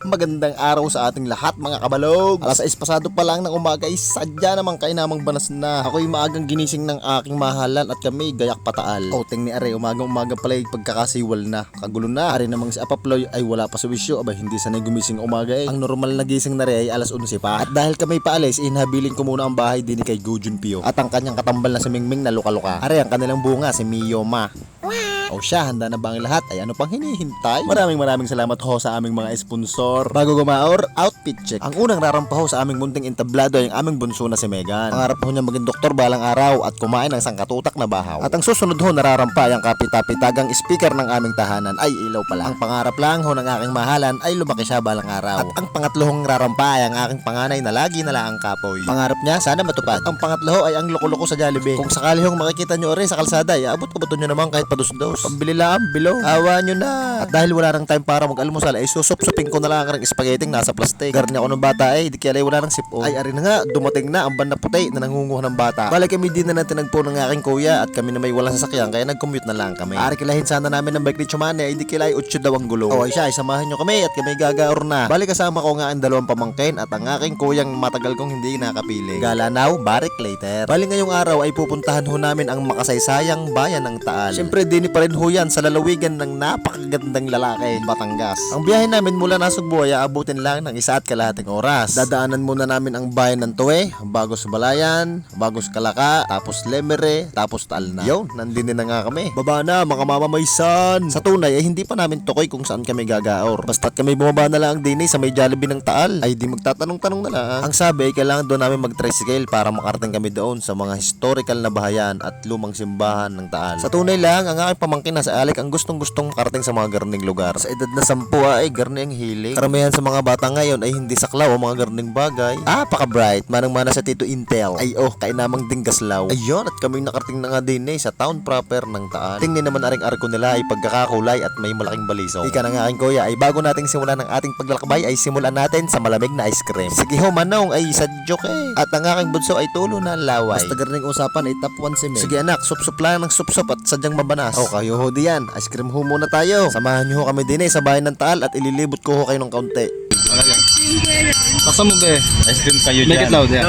Magandang araw sa ating lahat mga kabalog. Alas 6 pasado pa lang ng umaga ay sadya namang kainamang banas na. Ako'y maagang ginising ng aking mahalan at kami gayak pataal. O ting ni Are, umaga pala ay pagkakasiwal na. Kagulo na. Are namang si Apaploy ay wala pa sa wisyo. Aba hindi sanay gumising umaga eh. Ang normal na gising na rin ay alas 11 pa. At dahil kami paalis, inhabilin ko muna ang bahay din kay Gujun Pio. At ang kanyang katambal na si Mingming na luka-luka. Are ang kanilang bunga si Mio Ma. O siya, handa na ba ang lahat? Ay ano pang hinihintay? Maraming salamat ho sa aming mga sponsor. Bago gumaor, outfit check. Ang unang rarampaho sa aming munting entablado ay ang aming bunso na si Megan. Pangarap ho niya maging doktor balang araw at kumain ng sangkatutak na bahaw. At ang susunod ho nararampa ay ang kapitapitagang speaker ng aming tahanan ay ilaw pala. Ang pangarap lang ho ng aking mahalan ay lumaki siya balang araw. At ang pangatlohong rarampa ay ang aking panganay na lagi na lang ang kapoy. Pangarap niya sana matupad. Ang pangatlo ho ay ang loko-loko sa Jollibee. Kung sakali hong makikita nyo rin sa kalsada, ay abot-abot nyo naman kahit padus-dos. Pambili lang, bilo. Awa nyo na. At dahil wala nang time para mag-almusal, ay susup-suping ko na lang ang spaghetti nasa plastic. Garni ako ng bata ay di kaya wala nang sipo. Ay ari na nga, dumating na ang banda puti na nangunguha ng bata. Balik kami din na tinagpo ng aking kuya at kami na may walang sasakyan kaya nag-commute na lang kami. Ari kilahin sana namin ng bike ni Chumane ay di kilay 8 daw ang gulo. O ay siya, ay samahan nyo kami at kami gagaor na. Balik kasama ko nga ang dalawang pamangkin at ang aking kuyang matagal kong hindi nakapili. Gala now, barik later. Balik ngayong araw ay pupuntahan ho namin ang makasaysayang bayan ng Taal. Siyempre din pa rin ho yan sa lalawigan ng napakagandang lalaki, Batangas. Ang biyahe namin mula Nasugbu ay aabutin lang ng 1.5 oras. Dadaanan muna namin ang bayan ng Tuwe, Bagos Balayan, Bagos Kalaka, tapos Lemere, tapos Taal na. Yo, nandun na nga kami. Baba na mga mamamaysan. Sa tunay ay hindi pa namin tukoy kung saan kami gagaor. Basta't kami bumaba na lang din sa may Jollibee ng Taal, ay di magtatanong-tanong na lang. Ang sabi ay kailangan doon namin mag-tricycle para makarating kami doon sa mga historical na bahayan at lumang simbahan ng Taal. Sa tunay lang, ang aking pamangkin na sa Alec ang gustong-gustong makarating sa mga garning lugar. Sa edad na 10 ay garni ang hilig. Karamihan sa mga bata ngayon ay hindi saklaw ang mga garning bagay. Paka-bright, manang-mana sa Tito Intel. Ay kainamang dinggaslaw. Ayun, at kaming nakarating na nga din sa town proper ng Taal. Tingnan naman aring arko nila ay pagkakakulay at may malaking baliso. Ika na nga aking kuya, ay bago nating simulan ng ating paglalakbay ay simulan natin sa malamig na ice cream. Sige ho manong, ay sadyok eh. At ang aking bunso ay tulo na laway. Basta garning usapan ay top 1 si Meg. Sige anak, sup-sup lang ng sup-sup at sadyang mabanas. Kayo ho diyan, ice cream ho muna tayo. Samahan nyo ho kami din sa bayan ng Taal at ililibot ko ho kayo ng kaunti. Paksa mo be. Ice cream kayo dyan. Make it loud, yeah.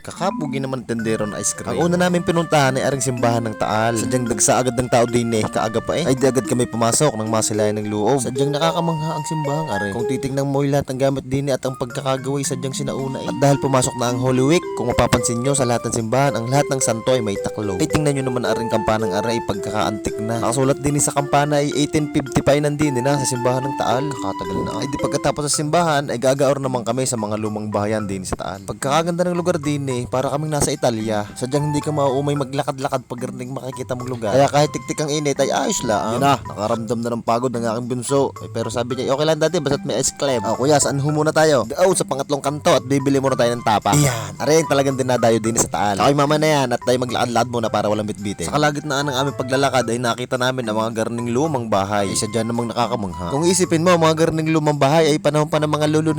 Kakapugi naman tendero ng ice cream. Ang una namin pinuntahan ay aring simbahan ng Taal. Sadyang dagsa agad ng tao din kaaga pa ay di agad kami pumasok nang masilayan ng loob. Sadyang nakakamangha ang simbahang are. Kung titignan mo lahat ng gamit din at ang pagkakagaway sadyang sinauna At dahil pumasok na ang Holy Week, kung mapapansin nyo sa lahat ng simbahan, ang lahat ng santo ay may taklo. Ay tingnan nyo naman aring kampanang are ay pagkakaantik na. Nakasulat din sa kampana ay 1855 nandini na sa simbahan ng Taal. Kakatagal na. Ay di pagkatapos sa simbahan ay gagaor naman kami sa mga lumang bahayan din sa Taal. Pagkakaganda ng lugar din para kaming nasa Italia. Sadyang hindi ka mauumay maglakad-lakad pag makikita mong lugar. Kaya kahit tiktik ang init ay ayos lang. Yun na, nakaramdam na ng pagod ng aking bunso. Pero sabi niya, okay lang dati, basta't may ice cream. Kuya, saan ho muna tayo? Sa pangatlong kanto at bibili muna tayo ng tapa. Iyan, aray talagang dinadayo din sa Taal. Okay mama na yan at tayo maglakad-lakad muna para walang bitbitin. Sa kalagitnaan ng aming paglalakad ay nakita namin ang mga garning lumang bahay. Isa dyan namang nakakamangha. Kung isipin mo, mga garning lumang bahay ay panahon pa ng mga lulu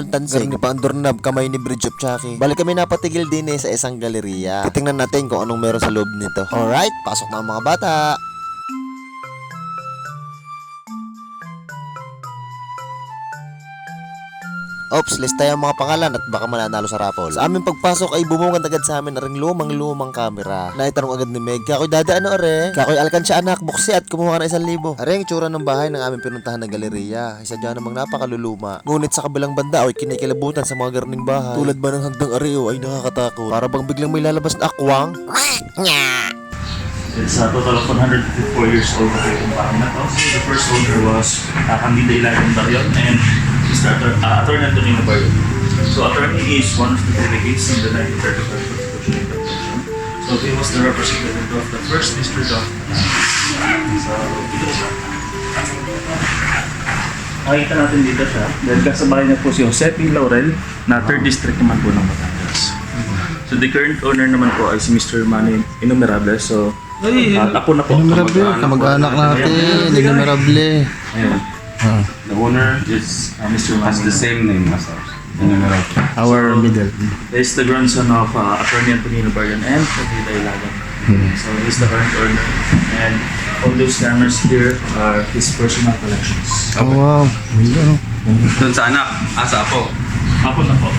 tansing ni Pandornab kamay ni Bridge of Chucky. Balik kami napatigil din sa isang galeriya. Titingnan natin kung anong meron sa loob nito. Alright, pasok na ang mga bata. Oops, lista yung mga pangalan at baka mananalo sa raffle. Sa aming pagpasok ay bumungad agad sa amin na ring lumang kamera. Naitanong agad ni Meg, kakoy dada ano are? Kakoy alkansya anak, buksi at kumuha ka ng 1,000. Are ang tsura ng bahay ng aming pinuntahan na galeriya. Isa dyan namang napakaluluma. Ngunit sa kabilang banda ay kinikilabutan sa mga garning bahay. Tulad ba ng hagdang areo ay nakakatakot. Para bang biglang may lalabas na akwang? It's a total of 154 years old na itong bahay na to. The first owner was Candida Ilagan Darion and Mr. Attorney Antonino Barrio. So attorney is one of the delegates in the 1935 Constitutional Convention. So he was the representative of the first district of So dito siya. Makikita natin dito siya. Dahil kasabahay niya po si Jose P. Laurel na 3rd District naman po ng Batangas. So the current owner naman po ay si Mr. Manny Innumerable. So ako na po. Kamag-anak natin, innumerable. Ayan. The owner is Mr. Manny. Has the same name as ours. Our middle. He's the grandson of Attorney Antonino Barrion and Candida Ilagan. So he's the current owner. And All those cameras here are his personal collections. Oh, wow. Ganda, no? Doon sa anak. Sa apo. Apo na po.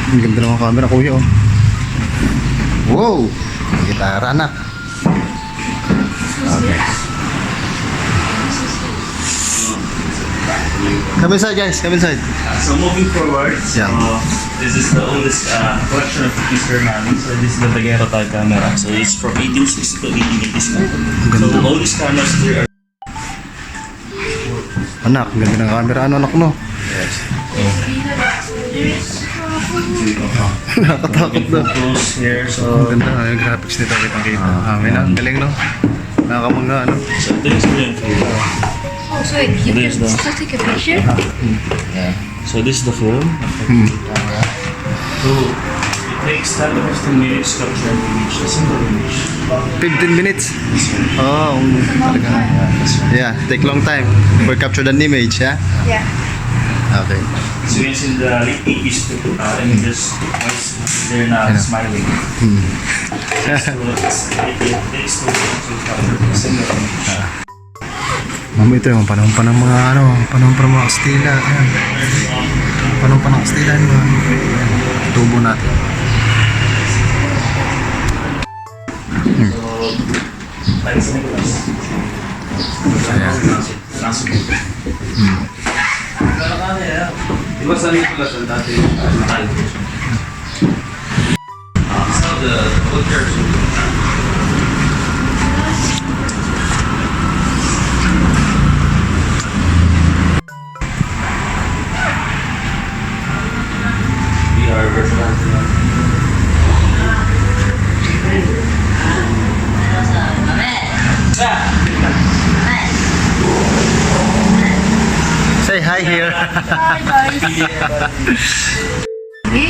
Ang ganda ng mga camera, kuya, oh. Wow! Gitara, anak. Okay. Come inside, guys. Come inside. So moving forward, Yeah. this is the oldest collection of Mr. Nani. So this is the Daguerre type camera. So it's from 1860 to 1887. So the oldest cameras here are Anak, ang ganda ng camera. Ano, anak, no? Nakatakot na. photos here. Ang So ganda, yung graphics nito, kitang-kita. Amin na, galing, no? Nakakamangga, ano? so ito yung screen. Oh, so wait, you There's can the- still take a picture? Yeah. So this is the film. Camera. So it takes 10 to 15 minutes to capture an image, a single image. 15 minutes. Oh, talaga. Yeah, take long time for capture an image, yeah? Yeah. Okay. So it's in the late 80s too. Images twice they're now smiling. So it takes 2 minutes to capture a single image. Ma'am, ito yung panahon pa ng mga ano, panahon pa ng mga Kastila. Ayan. Panahon pa ng Kastila, di ba? Ayan, tubo natin. Like sa Nicolas. Di ba sa Nicolas ang dati? So the old church. VR version. Say hi here.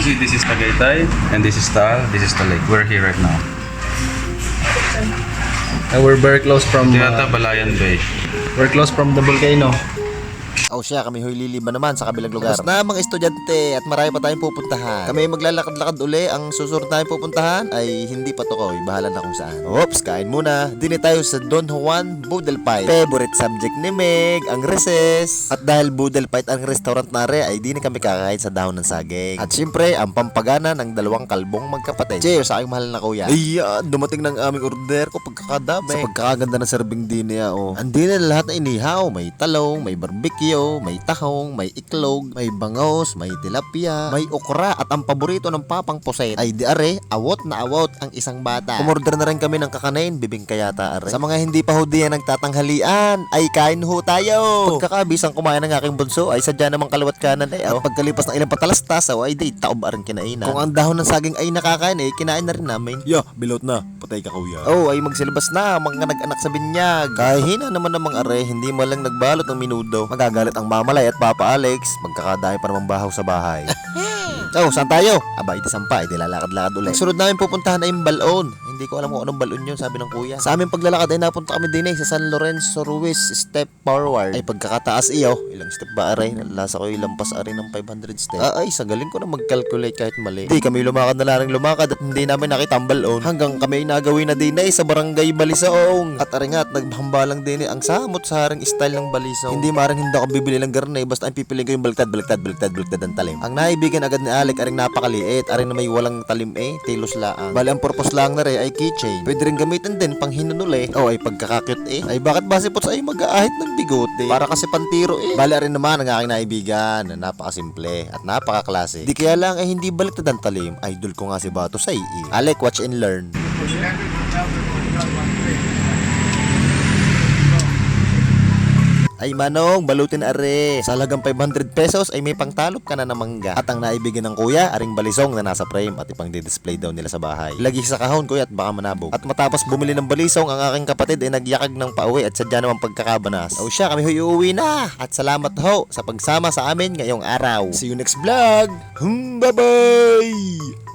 See, this is Tagaytay, and this is Taal, this is the lake. We're here right now. And we're very close from Tiyata Balayan Bay. we're close from the volcano. O siya, kami huy liliban naman sa kabilang lugar. Tapos na mga estudyante at marami pa tayong pupuntahan. Kami maglalakad-lakad uli. Ang susunod tayong pupuntahan ay hindi pa to ko. Bahala na kung saan. Oops, kain muna. Dini tayo sa Don Juan Boodle Fight. Favorite subject ni Meg, ang recess. At dahil Boodle Fight ang restaurant nare, ay di na kami kakain sa dahon ng saging. At syempre, ang pampagana ng dalawang kalbong magkapatid. Cheers sa aking mahal na kuya. Ayan, dumating ng aming order ko pagkakadami. Sa pagkakaganda ng serving din niya, oh. Andi na lahat na inihaw. May talong, may barbecue, may tahong, may iklog, may bangos, may tilapia, may okra, at ang paborito ng papang puset ay di are, awot na awot ang isang bata. Umorder na rin kami ng kakanain, bibingka yata are. Sa mga hindi pa ho diyan nagtatanghalian, ay kain ho tayo. Pagkakabisang kumain ng aking bunso ay sadya namang kaliwat kanan ay at pagkalipas ng ilang patalastas ay di taob aring kinainan. Kung ang dahon ng saging ay nakakain eh, kinain na rin namin. Yeah, bilot na. Patay ka kuya. Oh, ay magsilabas na mga nag-anak sa binyag. Kahina naman namang are, hindi man lang nagbalot ng minudo. Magagalit ang Mamalay at Papa Alex, magkakadami pa namang bahaw sa bahay. Oh, saan tayo? Aba, iti sampa, iti lalakad-lakad ulit. Sunod namin pupuntahan ay yung balon. Hindi ko alam kung anong balon yun, sabi ng kuya. Sa aming paglalakad ay napunta kami din sa San Lorenzo Ruiz step forward. Ay pagkakataas iyo, ilang step ba aray? Nalasa ko yung lampas aray ng 500 step. Ay, sa galing ko na mag-calculate kahit mali. Hindi kami lumakad na lang lumakad at hindi namin nakita ang balon. Hanggang kami ay nagawin na din sa barangay Balisaong. At aring at naghambalang din ang samot sa haring style ng Balisaong. Hindi marang hindi ako bibili ng garnay, basta ang pipiliin ko yung baliktad ang talim. Ang naibigan agad ni Alec aring napakaliit, aring na may walang talim tilos laang. Bali ang purpose lang na rin ay keychain. Pwede rin gamitin din pang hinunuli. O ay pagkakakute ay bakit ba si Pots ay mag-aahit ng bigote? Para kasi pantiro Bali rin naman ang aking naibigan na napakasimple at napakaklase. Di kaya lang ay hindi baliktad ang talim. Idol ko nga si Bato sa Alec, watch and learn. Ay manong, balutin are. Sa halagang 500 pesos ay may pangtalop ka na ng mangga. At ang naibigan ng kuya, aring balisong na nasa frame at ipang di-display daw nila sa bahay. Lagi sa kahon kuya at baka manabog. At matapos bumili ng balisong, ang aking kapatid ay nagyakag ng pauwi at sadya naman pagkakabanas. O siya, kami huy uuwi na. At salamat ho sa pagsama sa amin ngayong araw. See you next vlog. Bye-bye!